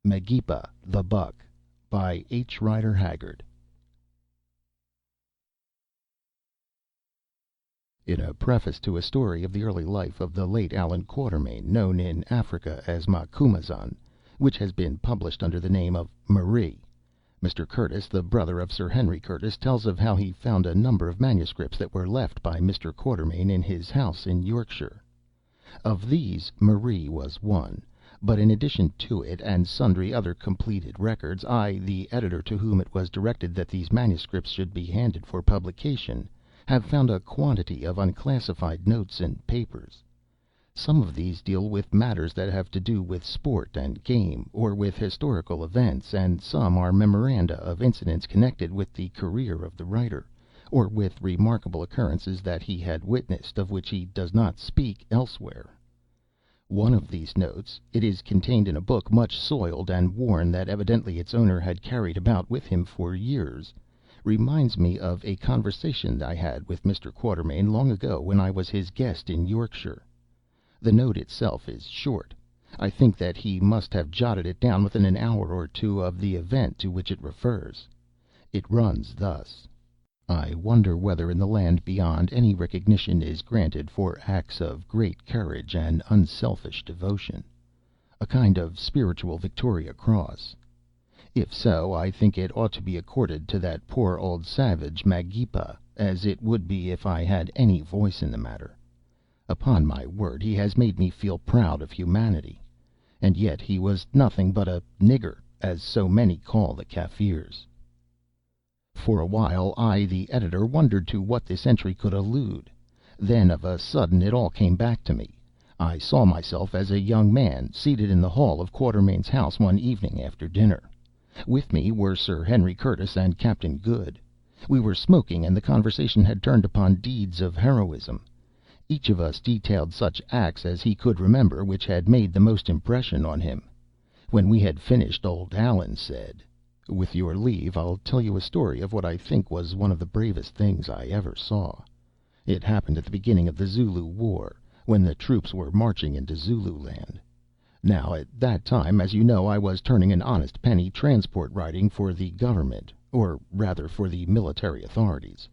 Magepa the Buck by H. Rider Haggard. In a preface to a story of the early life of the late Allan Quatermain, known in Africa as Macumazahn, which has been published under the name of Marie, Mr. Curtis, the brother of Sir Henry Curtis, tells of how he found a number of manuscripts that were left by Mr. Quatermain in his house in Yorkshire. Of these Marie was one. But in addition to it and sundry other completed records, I, the editor to whom it was directed that these manuscripts should be handed for publication, have found a quantity of unclassified notes and papers. Some of these deal with matters that have to do with sport and game, or with historical events, and some are memoranda of incidents connected with the career of the writer, or with remarkable occurrences that he had witnessed, of which he does not speak elsewhere. One of these notes (it is contained in a book much soiled and worn that evidently its owner had carried about with him for years) reminds me of a conversation I had with Mr. Quatermain long ago when I was his guest in Yorkshire. The note itself is short. I think that he must have jotted it down within an hour or two of the event to which it refers. It runs thus: I wonder whether in the land beyond any recognition is granted for acts of great courage and unselfish devotion, a kind of spiritual Victoria Cross. If so, I think it ought to be accorded to that poor old savage Magepa, as it would be if I had any voice in the matter. Upon my word, he has made me feel proud of humanity. And yet he was nothing but a nigger, as so many call the Kaffirs. For a while I, the editor, wondered to what this entry could allude. Then of a sudden it all came back to me. I saw myself as a young man, seated in the hall of Quatermain's house one evening after dinner. With me were Sir Henry Curtis and Captain Good. We were smoking, and the conversation had turned upon deeds of heroism. Each of us detailed such acts as he could remember which had made the most impression on him. When we had finished, old Allan said, "With your leave, I'll tell you a story of what I think was one of the bravest things I ever saw. It happened at the beginning of the Zulu War, when the troops were marching into Zululand. Now, at that time, as you know, I was turning an honest penny transport riding for the government, or rather for the military authorities.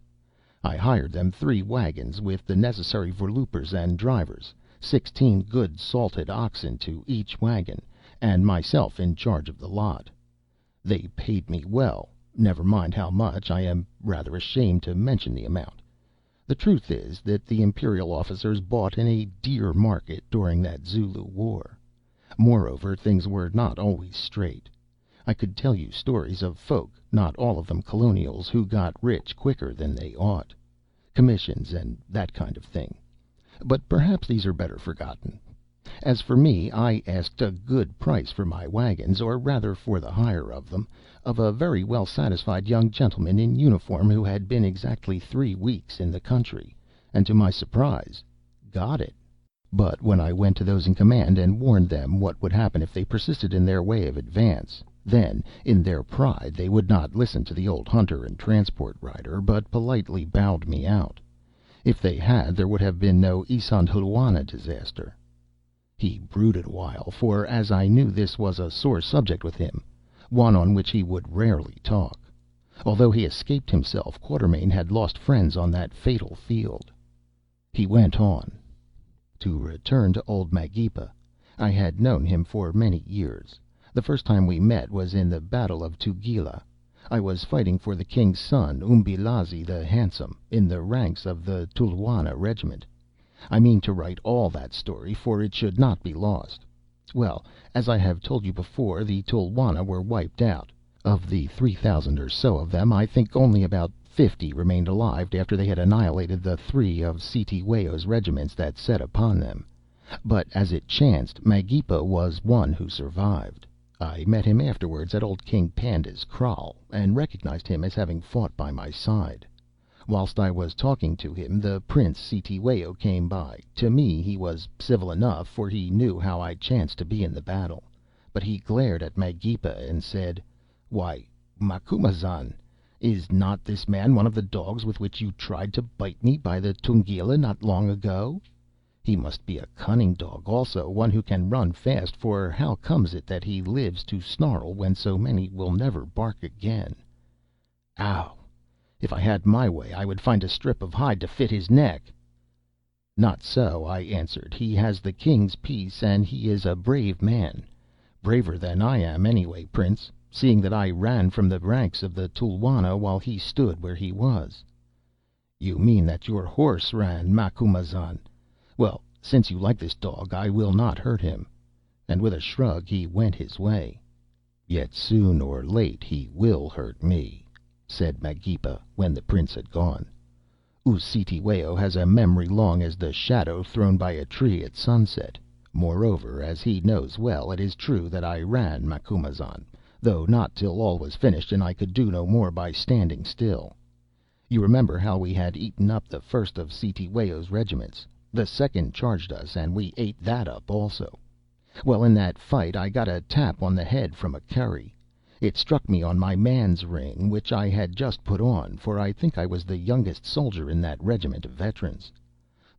I hired them 3 wagons with the necessary voorloopers and drivers, 16 good salted oxen to each wagon, and myself in charge of the lot. They paid me well. Never mind how much. I am rather ashamed to mention the amount. The truth is that the imperial officers bought in a dear market during that Zulu War. Moreover, things were not always straight. I could tell you stories of folk, not all of them colonials, who got rich quicker than they ought. Commissions and that kind of thing. But perhaps these are better forgotten. As for me, I asked a good price for my wagons, or rather for the hire of them, of a very well satisfied young gentleman in uniform who had been exactly 3 weeks in the country, and to my surprise got it. But when I went to those in command and warned them what would happen if they persisted in their way of advance, then, in their pride, they would not listen to the old hunter and transport rider, but politely bowed me out. If they had, there would have been no Isandhlwana disaster. He brooded a while, for, as I knew, this was a sore subject with him, one on which he would rarely talk. Although he escaped himself, Quatermain had lost friends on that fatal field. He went on. To return to old Magepa. I had known him for many years. The first time we met was in the battle of Tugela. I was fighting for the king's son, Umbilazi the Handsome, in the ranks of the Tulwana regiment. I mean to write all that story, for it should not be lost. Well, as I have told you before, the Tulwana were wiped out. Of the 3,000 or so of them, I think only about 50 remained alive after they had annihilated the 3 of Cetewayo's regiments that set upon them. But, as it chanced, Magepa was one who survived. I met him afterwards at old King Panda's kraal, and recognized him as having fought by my side. Whilst I was talking to him, the Prince Cetewayo came by. To me he was civil enough, for he knew how I chanced to be in the battle. But he glared at Magepa and said, "Why, Macumazahn, is not this man one of the dogs with which you tried to bite me by the Tugela not long ago?" He must be a cunning dog also, one who can run fast, for how comes it that he lives to snarl when so many will never bark again? Ow! If I had my way, I would find a strip of hide to fit his neck." "Not so," I answered. "He has the king's peace, and he is a brave man. Braver than I am, anyway, Prince, seeing that I ran from the ranks of the Tulwana while he stood where he was." "You mean that your horse ran, Macumazahn. Well, since you like this dog, I will not hurt him." And with a shrug he went his way. "Yet soon or late he will hurt me," said Magepa, when the prince had gone. "U'Cetewayo has a memory long as the shadow thrown by a tree at sunset. Moreover, as he knows well, it is true that I ran, Macumazahn, though not till all was finished and I could do no more by standing still. You remember how we had eaten up the first of Cetewayo's regiments. The second charged us, and we ate that up also. Well, in that fight I got a tap on the head from a curry. It struck me on my man's ring, which I had just put on, for I think I was the youngest soldier in that regiment of veterans.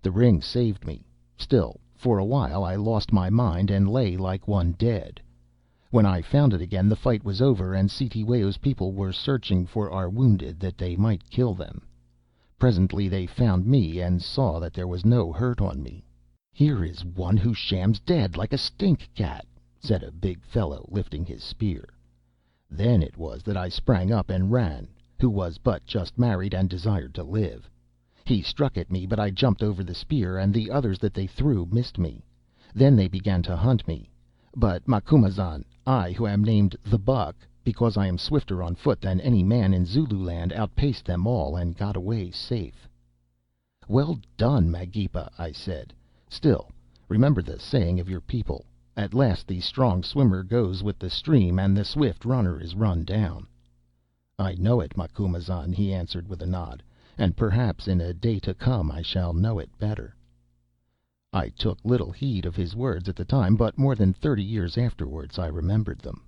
The ring saved me. Still, for a while I lost my mind and lay like one dead. When I found it again, the fight was over, and Cetewayo's people were searching for our wounded that they might kill them. Presently they found me, and saw that there was no hurt on me. 'Here is one who shams dead like a stink cat,' said a big fellow, lifting his spear. Then it was that I sprang up and ran, who was but just married and desired to live. He struck at me, but I jumped over the spear, and the others that they threw missed me. Then they began to hunt me. But, Macumazahn, I, who am named the Buck, because I am swifter on foot than any man in Zululand, outpaced them all, and got away safe." "Well done, Magepa," I said. "Still, remember the saying of your people, 'At last the strong swimmer goes with the stream, and the swift runner is run down.'" "I know it, Macumazahn," he answered with a nod, "and perhaps in a day to come I shall know it better." I took little heed of his words at the time, but more than 30 years afterwards I remembered them.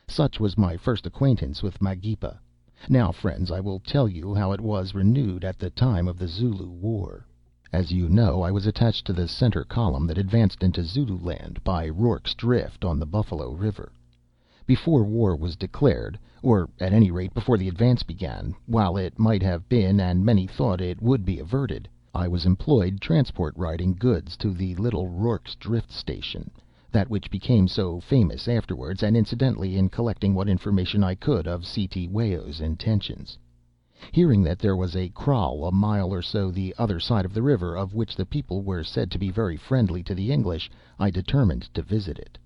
Such was my first acquaintance with Magepa. Now, friends, I will tell you how it was renewed at the time of the Zulu War. As you know, I was attached to the center column that advanced into Zululand by Rorke's Drift on the Buffalo River. Before war was declared, or at any rate before the advance began, while it might have been, and many thought it would be, averted, I was employed transport riding goods to the little Rorke's Drift station, that which became so famous afterwards, and incidentally in collecting what information I could of Cetewayo's intentions. Hearing that there was a kraal a mile or so the other side of the river, of which the people were said to be very friendly to the English, I determined to visit it.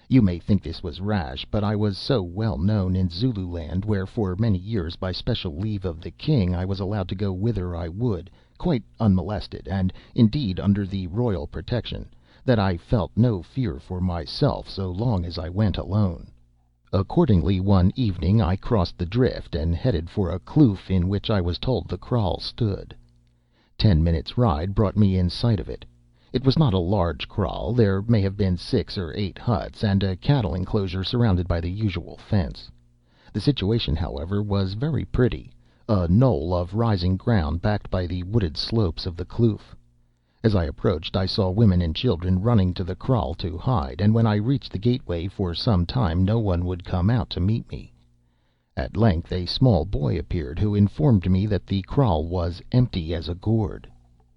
You may think this was rash, but I was so well known in Zululand, where for many years, by special leave of the king, I was allowed to go whither I would, quite unmolested, and indeed under the royal protection, that I felt no fear for myself so long as I went alone. Accordingly, one evening I crossed the drift and headed for a kloof in which I was told the kraal stood. 10 minutes' ride brought me in sight of it. It was not a large kraal. There may have been 6 or 8 huts, and a cattle enclosure surrounded by the usual fence. The situation, however, was very pretty, a knoll of rising ground backed by the wooded slopes of the kloof. As I approached, I saw women and children running to the kraal to hide, and when I reached the gateway for some time no one would come out to meet me. At length a small boy appeared, who informed me that the kraal was empty as a gourd.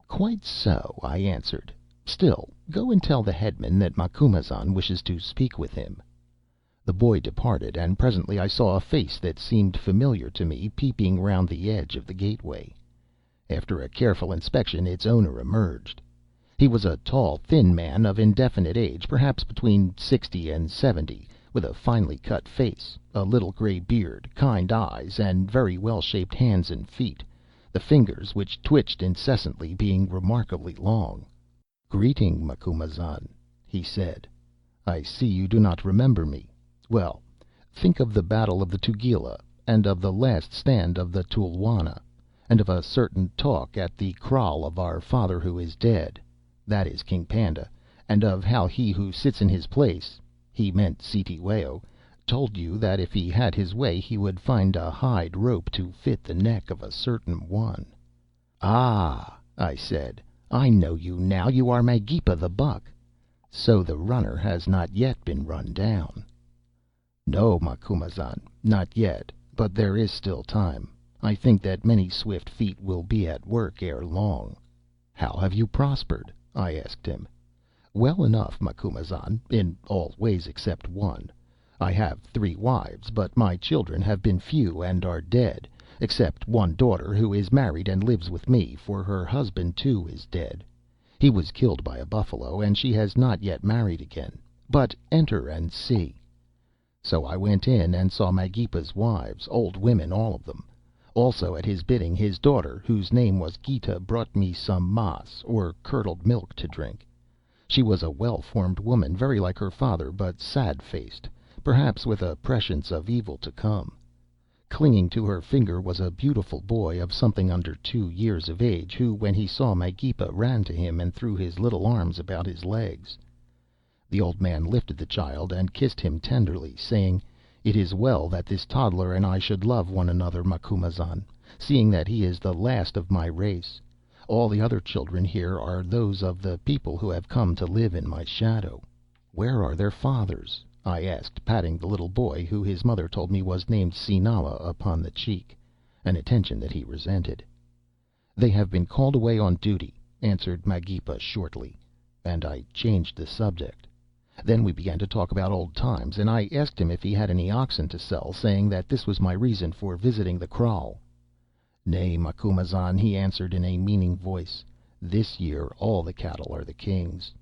"Quite so," I answered. "Still, go and tell the headman that Macumazahn wishes to speak with him." The boy departed, and presently I saw a face that seemed familiar to me peeping round the edge of the gateway. After a careful inspection its owner emerged. He was a tall, thin man of indefinite age, perhaps between 60 and 70, with a finely cut face, a little gray beard, kind eyes, and very well-shaped hands and feet, the fingers, which twitched incessantly, being remarkably long. "Greeting, Macumazahn," he said. "I see you do not remember me. Well, think of the battle of the Tugela, and of the last stand of the Tulwana, and of a certain talk at the kraal of our father who is dead, that is King Panda, and of how he who sits in his place," he meant Cetewayo, "told you that if he had his way he would find a hide rope to fit the neck of a certain one." "Ah!" I said, I know you now. You are Magepa the Buck. So the runner has not yet been run down." "No, Macumazahn, not yet. But there is still time. I think that many swift feet will be at work ere long." "How have you prospered?" I asked him. "Well enough, Macumazahn, in all ways except one. I have 3 wives, but my children have been few and are dead, except one daughter who is married and lives with me, for her husband too is dead. He was killed by a buffalo, and she has not yet married again. But enter and see." So I went in and saw Magepa's wives, old women all of them. Also at his bidding his daughter, whose name was Gita, brought me some mas, or curdled milk, to drink. She was a well formed woman, very like her father, but sad faced, perhaps with a prescience of evil to come. Clinging to her finger was a beautiful boy of something under 2 years of age, who, when he saw Magepa, ran to him and threw his little arms about his legs. The old man lifted the child and kissed him tenderly, saying, "It is well that this toddler and I should love one another, Macumazahn, seeing that he is the last of my race. All the other children here are those of the people who have come to live in my shadow." "Where are their fathers?" I asked, patting the little boy, who his mother told me was named Sinala, upon the cheek, an attention that he resented. "They have been called away on duty," answered Magepa shortly, and I changed the subject. Then we began to talk about old times, and I asked him if he had any oxen to sell, saying that this was my reason for visiting the kraal. "Nay, Macumazahn," he answered in a meaning voice, "this year all the cattle are the king's."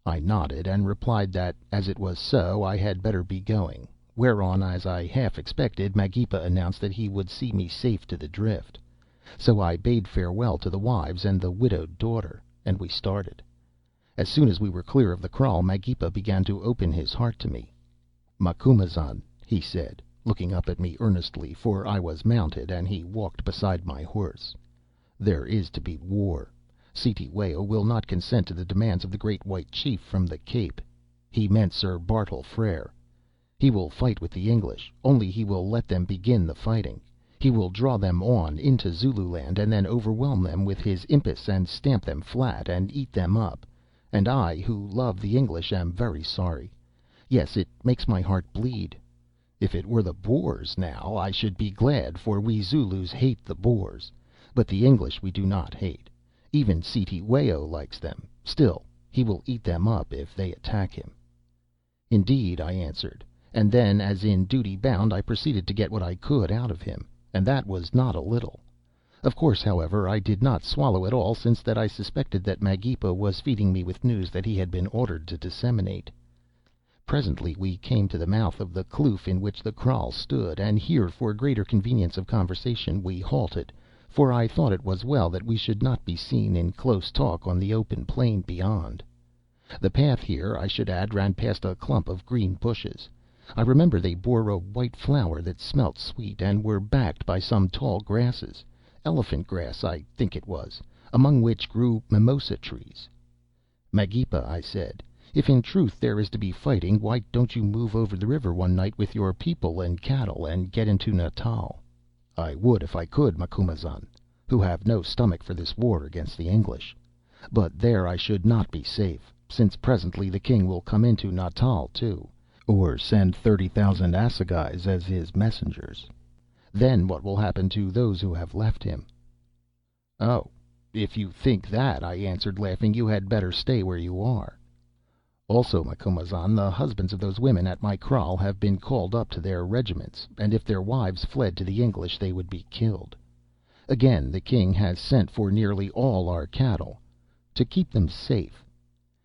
I nodded, and replied that, as it was so, I had better be going; whereon, as I half expected, Magepa announced that he would see me safe to the drift. So I bade farewell to the wives and the widowed daughter, and we started. As soon as we were clear of the kraal, Magepa began to open his heart to me. "Macumazahn," he said, looking up at me earnestly, for I was mounted, and he walked beside my horse, "there is to be war. Cetewayo will not consent to the demands of the great white chief from the Cape. He meant Sir Bartle Frere. He will fight with the English, only he will let them begin the fighting. He will draw them on into Zululand, and then overwhelm them with his impis, and stamp them flat, and eat them up. And I, who love the English, am very sorry. Yes, it makes my heart bleed. If it were the Boers, now, I should be glad, for we Zulus hate the Boers. But the English we do not hate. Even Cetewayo likes them. Still, he will eat them up if they attack him." "Indeed," I answered; and then, as in duty bound, I proceeded to get what I could out of him, and that was not a little. Of course, however, I did not swallow it all, since that I suspected that Magepa was feeding me with news that he had been ordered to disseminate. Presently we came to the mouth of the kloof in which the kraal stood, and here, for greater convenience of conversation, we halted, for I thought it was well that we should not be seen in close talk on the open plain beyond. The path here, I should add, ran past a clump of green bushes. I remember they bore a white flower that smelt sweet, and were backed by some tall grasses, elephant grass I think it was, among which grew mimosa trees. "Magepa," I said, "if in truth there is to be fighting, why don't you move over the river one night with your people and cattle, and get into Natal?" "I would if I could, Macumazahn, who have no stomach for this war against the English. But there I should not be safe, since presently the king will come into Natal too, or send 30,000 assegais as his messengers. Then what will happen to those who have left him?" "Oh, if you think that," I answered, laughing, "you had better stay where you are." "Also, Macumazahn, the husbands of those women at my kraal have been called up to their regiments, and if their wives fled to the English they would be killed. Again, the king has sent for nearly all our cattle, to keep them safe.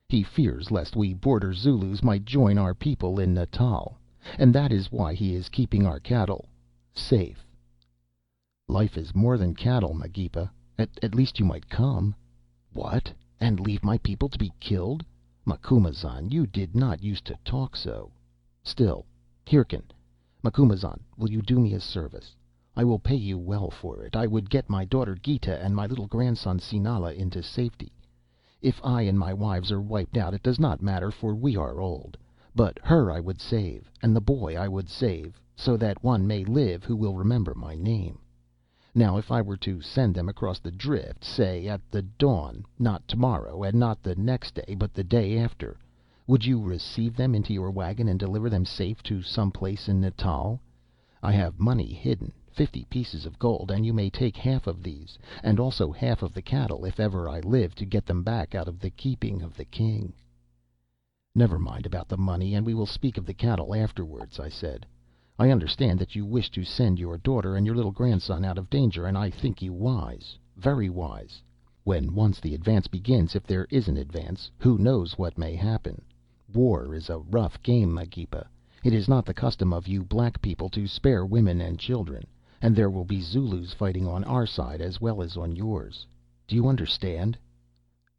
He fears lest we border Zulus might join our people in Natal, and that is why he is keeping our cattle safe." "Life is more than cattle, Magepa. At least you might come." "What! And leave my people to be killed? Macumazahn, you did not use to talk so. Still, hearken. Macumazahn, will you do me a service? I will pay you well for it. I would get my daughter Gita and my little grandson Sinala into safety. If I and my wives are wiped out, it does not matter, for we are old. But her I would save, and the boy I would save, so that one may live who will remember my name. Now, if I were to send them across the drift, say at the dawn, not tomorrow, and not the next day, but the day after, would you receive them into your wagon and deliver them safe to some place in Natal? I have money hidden, 50 pieces of gold, and you may take half of these, and also half of the cattle, if ever I live to get them back out of the keeping of the king." "Never mind about the money, and we will speak of the cattle afterwards," I said. "I understand that you wish to send your daughter and your little grandson out of danger, and I think you wise, very wise. When once the advance begins, if there is an advance, who knows what may happen? War is a rough game, Magepa. It is not the custom of you black people to spare women and children, and there will be Zulus fighting on our side as well as on yours. Do you understand?"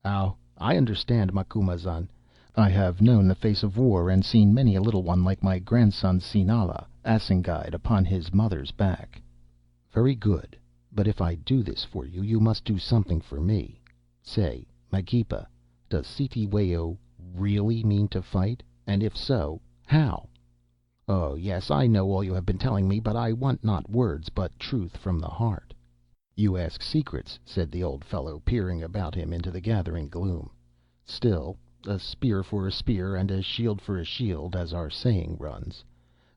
"Oh, I understand, Macumazahn. I have known the face of war, and seen many a little one like my grandson Sinala, Asingide, upon his mother's back." "Very good. But if I do this for you, you must do something for me. Say, Magepa, does Cetewayo really mean to fight? And if so, how?" "Oh, yes, I know all you have been telling me, but I want not words, but truth from the heart." "You ask secrets," said the old fellow, peering about him into the gathering gloom. "Still, a spear for a spear, and a shield for a shield, as our saying runs.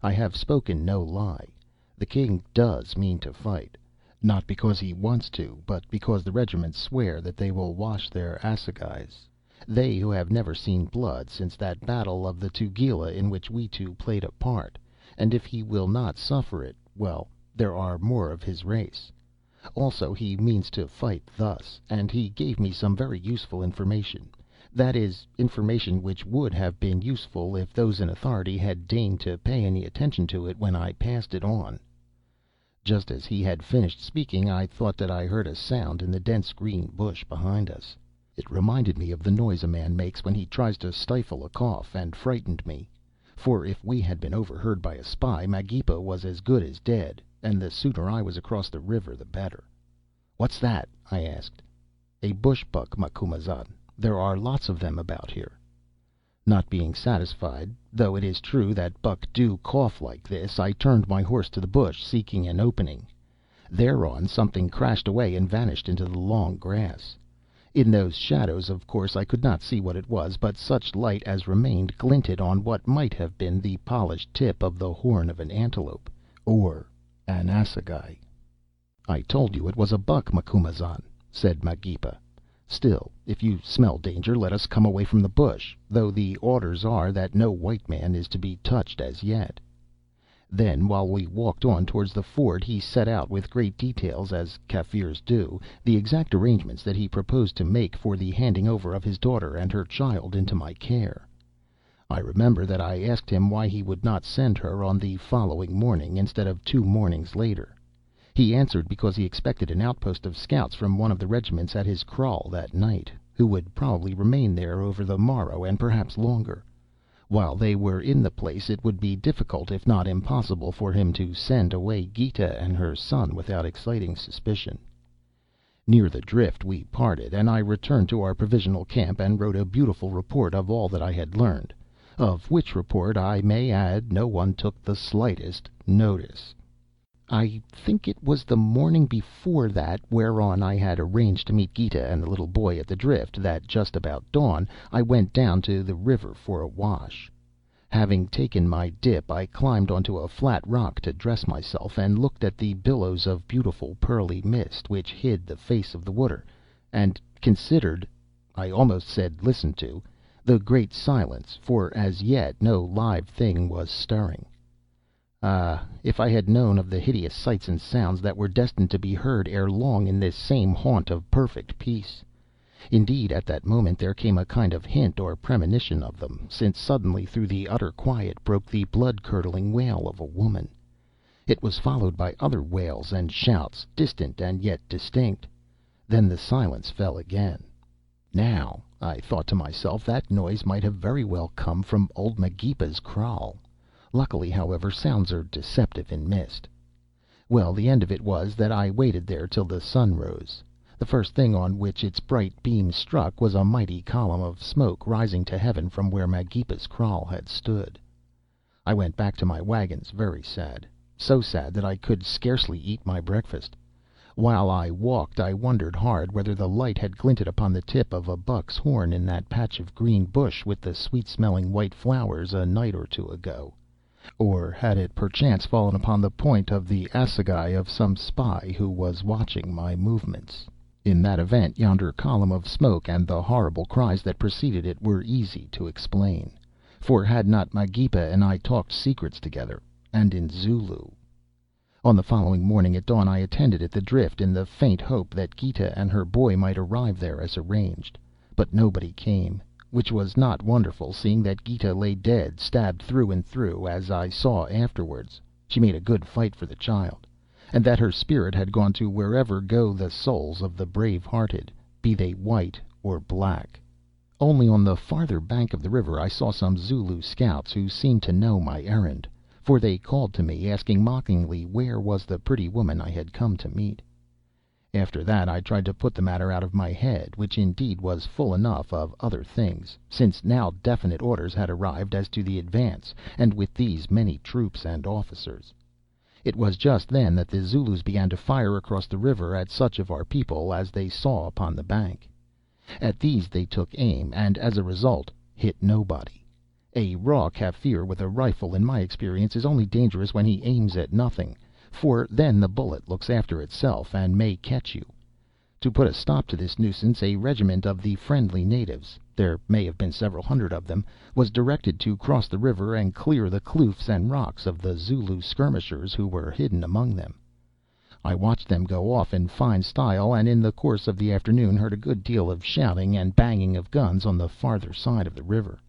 I have spoken no lie. The king does mean to fight, not because he wants to, but because the regiments swear that they will wash their assegais, they who have never seen blood since that battle of the Tugela in which we two played a part, and if he will not suffer it, well, there are more of his race. Also he means to fight thus, and he gave me some very useful information, that is, information which would have been useful if those in authority had deigned to pay any attention to it when I passed it on." Just as he had finished speaking, I thought that I heard a sound in the dense green bush behind us. It reminded me of the noise a man makes when he tries to stifle a cough, and frightened me. For if we had been overheard by a spy, Magepa was as good as dead, and the sooner I was across the river the better. "What's that?" I asked. "A bush buck, Macumazahn. There are lots of them about here." Not being satisfied, though it is true that buck do cough like this, I turned my horse to the bush, seeking an opening. Thereon something crashed away and vanished into the long grass. In those shadows, of course, I could not see what it was, but such light as remained glinted on what might have been the polished tip of the horn of an antelope, or an assegai. "I told you it was a buck, Macumazahn," said Magepa. "Still, if you smell danger, let us come away from the bush, though the orders are that no white man is to be touched as yet." Then, while we walked on towards the ford, he set out with great details, as Kaffirs do, the exact arrangements that he proposed to make for the handing over of his daughter and her child into my care. I remember that I asked him why he would not send her on the following morning, instead of 2 mornings later. He answered because he expected an outpost of scouts from one of the regiments at his kraal that night, who would probably remain there over the morrow, and perhaps longer. While they were in the place, it would be difficult, if not impossible, for him to send away Geeta and her son without exciting suspicion. Near the drift we parted, and I returned to our provisional camp and wrote a beautiful report of all that I had learned, of which report, I may add, no one took the slightest notice. I think it was the morning before that, whereon I had arranged to meet Geeta and the little boy at the drift, that just about dawn I went down to the river for a wash. Having taken my dip, I climbed onto a flat rock to dress myself, and looked at the billows of beautiful pearly mist which hid the face of the water, and considered, I almost said listened to, the great silence, for as yet no live thing was stirring. Ah, if I had known of the hideous sights and sounds that were destined to be heard ere long in this same haunt of perfect peace! Indeed, at that moment there came a kind of hint or premonition of them, since suddenly through the utter quiet broke the blood-curdling wail of a woman. It was followed by other wails and shouts, distant and yet distinct. Then the silence fell again. Now, I thought to myself, that noise might have very well come from old Magepa's kraal. Luckily, however, sounds are deceptive in mist. Well, the end of it was that I waited there till the sun rose. The first thing on which its bright beams struck was a mighty column of smoke rising to heaven from where Magepa's kraal had stood. I went back to my wagons very sad, so sad that I could scarcely eat my breakfast. While I walked I wondered hard whether the light had glinted upon the tip of a buck's horn in that patch of green bush with the sweet-smelling white flowers a night or two ago, or had it perchance fallen upon the point of the assegai of some spy who was watching my movements. In that event yonder column of smoke and the horrible cries that preceded it were easy to explain. For had not Magepa and I talked secrets together, and in Zulu? On the following morning at dawn I attended at the drift in the faint hope that Geeta and her boy might arrive there as arranged. But nobody came, which was not wonderful, seeing that Geeta lay dead, stabbed through and through, as I saw afterwards (she made a good fight for the child), and that her spirit had gone to wherever go the souls of the brave-hearted, be they white or black. Only on the farther bank of the river I saw some Zulu scouts who seemed to know my errand, for they called to me, asking mockingly where was the pretty woman I had come to meet. After that I tried to put the matter out of my head, which indeed was full enough of other things, since now definite orders had arrived as to the advance, and with these many troops and officers. It was just then that the Zulus began to fire across the river at such of our people as they saw upon the bank. At these they took aim, and as a result hit nobody. A raw Kaffir with a rifle, in my experience, is only dangerous when he aims at nothing, for then the bullet looks after itself and may catch you. To put a stop to this nuisance, a regiment of the friendly natives (there may have been several hundred of them) was directed to cross the river and clear the kloofs and rocks of the Zulu skirmishers who were hidden among them. I watched them go off in fine style, and in the course of the afternoon heard a good deal of shouting and banging of guns on the farther side of the river.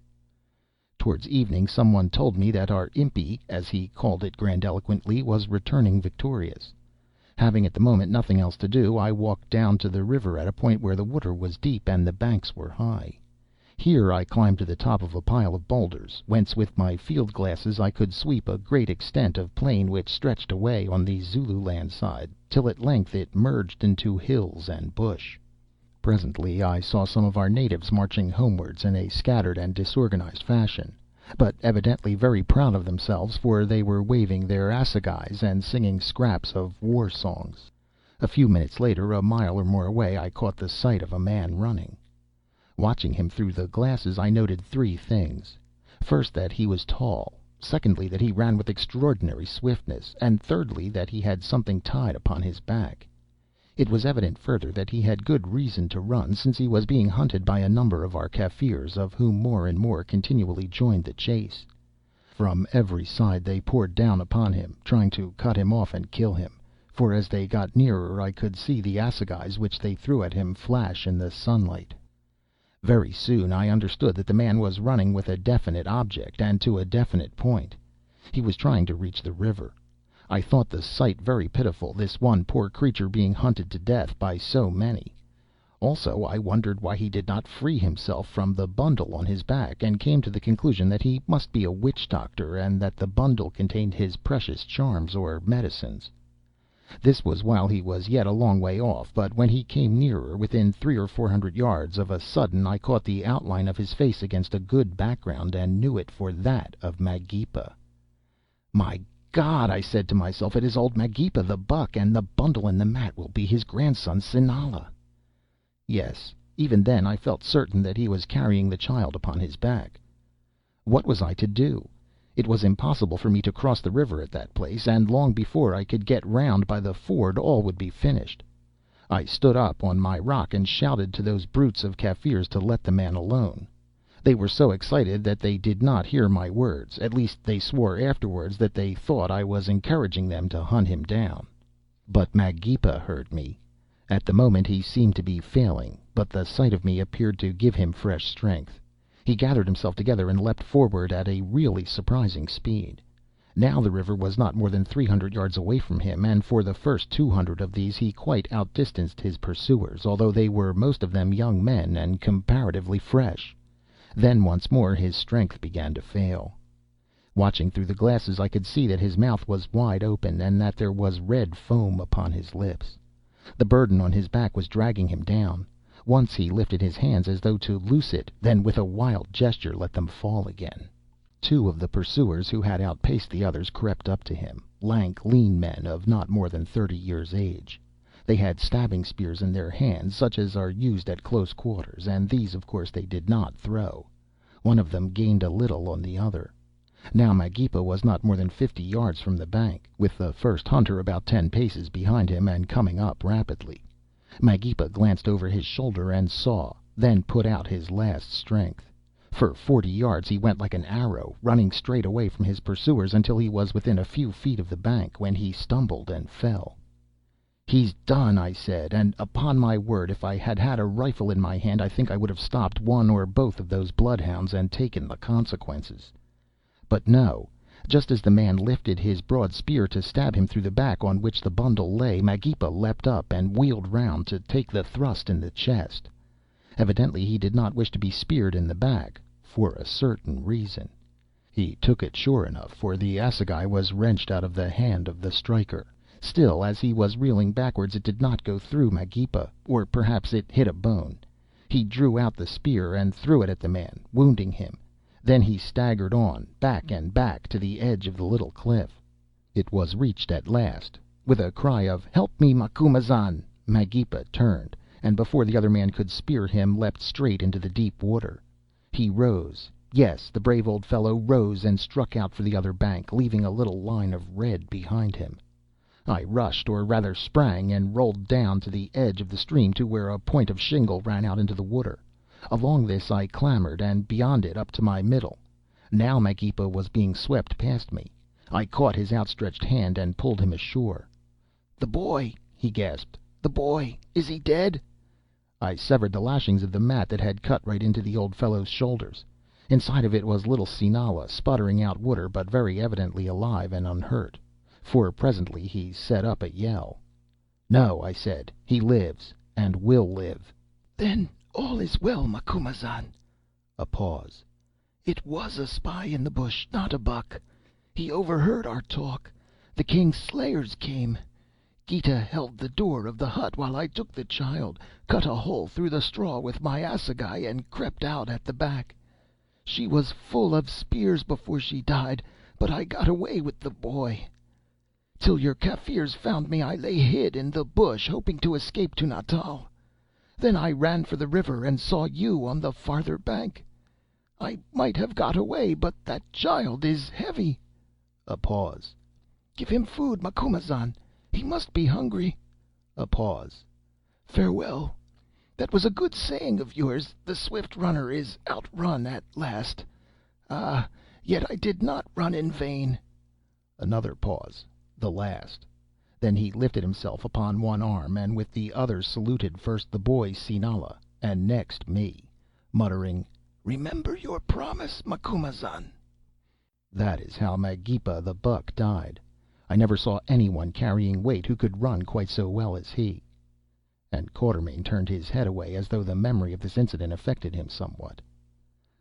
Towards evening some one told me that our impi, as he called it grandiloquently, was returning victorious. Having at the moment nothing else to do, I walked down to the river at a point where the water was deep and the banks were high. Here I climbed to the top of a pile of boulders, whence with my field glasses I could sweep a great extent of plain which stretched away on the Zululand side, till at length it merged into hills and bush. Presently I saw some of our natives marching homewards in a scattered and disorganized fashion, but evidently very proud of themselves, for they were waving their assegais and singing scraps of war songs. A few minutes later, a mile or more away, I caught the sight of a man running. Watching him through the glasses, I noted three things. First, that he was tall; secondly, that he ran with extraordinary swiftness; and thirdly, that he had something tied upon his back. It was evident, further, that he had good reason to run, since he was being hunted by a number of our Kaffirs, of whom more and more continually joined the chase. From every side they poured down upon him, trying to cut him off and kill him, for as they got nearer I could see the assegais which they threw at him flash in the sunlight. Very soon I understood that the man was running with a definite object, and to a definite point. He was trying to reach the river. I thought the sight very pitiful, this one poor creature being hunted to death by so many. Also I wondered why he did not free himself from the bundle on his back, and came to the conclusion that he must be a witch doctor, and that the bundle contained his precious charms or medicines. This was while he was yet a long way off, but when he came nearer, within 300 or 400 yards, of a sudden I caught the outline of his face against a good background, and knew it for that of Magepa. "My God!" I said to myself, "it is old Magepa the Buck, and the bundle in the mat will be his grandson Sinala." Yes, even then I felt certain that he was carrying the child upon his back. What was I to do? It was impossible for me to cross the river at that place, and long before I could get round by the ford all would be finished. I stood up on my rock and shouted to those brutes of Kaffirs to let the man alone. They were so excited that they did not hear my words; at least they swore afterwards that they thought I was encouraging them to hunt him down. But Magepa heard me. At the moment he seemed to be failing, but the sight of me appeared to give him fresh strength. He gathered himself together and leapt forward at a really surprising speed. Now the river was not more than 300 yards away from him, and for the first 200 of these he quite outdistanced his pursuers, although they were most of them young men and comparatively fresh. Then once more his strength began to fail. Watching through the glasses I could see that his mouth was wide open, and that there was red foam upon his lips. The burden on his back was dragging him down. Once he lifted his hands as though to loose it, then with a wild gesture let them fall again. Two of the pursuers who had outpaced the others crept up to him, lank, lean men of not more than 30 years' age. They had stabbing spears in their hands, such as are used at close quarters, and these, of course, they did not throw. One of them gained a little on the other. Now Magepa was not more than 50 yards from the bank, with the first hunter about 10 paces behind him and coming up rapidly. Magepa glanced over his shoulder and saw, then put out his last strength. For 40 yards he went like an arrow, running straight away from his pursuers until he was within a few feet of the bank, when he stumbled and fell. "He's done," I said, and upon my word, if I had had a rifle in my hand I think I would have stopped one or both of those bloodhounds and taken the consequences. But no. Just as the man lifted his broad spear to stab him through the back on which the bundle lay, Magepa leapt up and wheeled round to take the thrust in the chest. Evidently he did not wish to be speared in the back, for a certain reason. He took it sure enough, for the assegai was wrenched out of the hand of the striker. Still, as he was reeling backwards, it did not go through Magepa, or perhaps it hit a bone. He drew out the spear and threw it at the man, wounding him. Then he staggered on, back and back, to the edge of the little cliff. It was reached at last. With a cry of "Help me, Macumazahn!" Magepa turned, and before the other man could spear him, leapt straight into the deep water. He rose. Yes, the brave old fellow rose and struck out for the other bank, leaving a little line of red behind him. I rushed, or rather sprang, and rolled down to the edge of the stream to where a point of shingle ran out into the water. Along this I clambered, and beyond it up to my middle. Now Magepa was being swept past me. I caught his outstretched hand and pulled him ashore. "The boy!" he gasped. "The boy! Is he dead?" I severed the lashings of the mat that had cut right into the old fellow's shoulders. Inside of it was little Sinala, sputtering out water, but very evidently alive and unhurt, for presently he set up a yell. "No," I said, "he lives, and will live." "Then all is well, Macumazahn." A pause. "It was a spy in the bush, not a buck. He overheard our talk. The king's slayers came. Gita held the door of the hut while I took the child, cut a hole through the straw with my assegai, and crept out at the back. She was full of spears before she died, but I got away with the boy. Till your Kaffirs found me I lay hid in the bush, hoping to escape to Natal. Then I ran for the river and saw you on the farther bank. I might have got away, but that child is heavy." A pause. "Give him food, Macumazahn. He must be hungry." A pause. "Farewell. That was a good saying of yours. The swift runner is outrun at last. Ah, yet I did not run in vain." Another pause, the last. Then he lifted himself upon one arm, and with the other saluted first the boy Sinala, and next me, muttering, "Remember your promise, Macumazahn." That is how Magepa the Buck died. I never saw anyone carrying weight who could run quite so well as he. And Quatermain turned his head away, as though the memory of this incident affected him somewhat.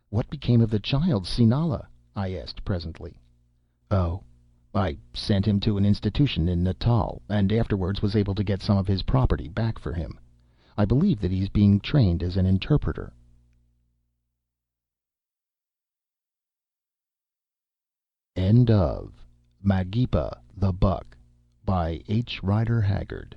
"What became of the child, Sinala?" I asked presently. "Oh, I sent him to an institution in Natal, and afterwards was able to get some of his property back for him. I believe that he's being trained as an interpreter." End of Magepa the Buck by H. Rider Haggard.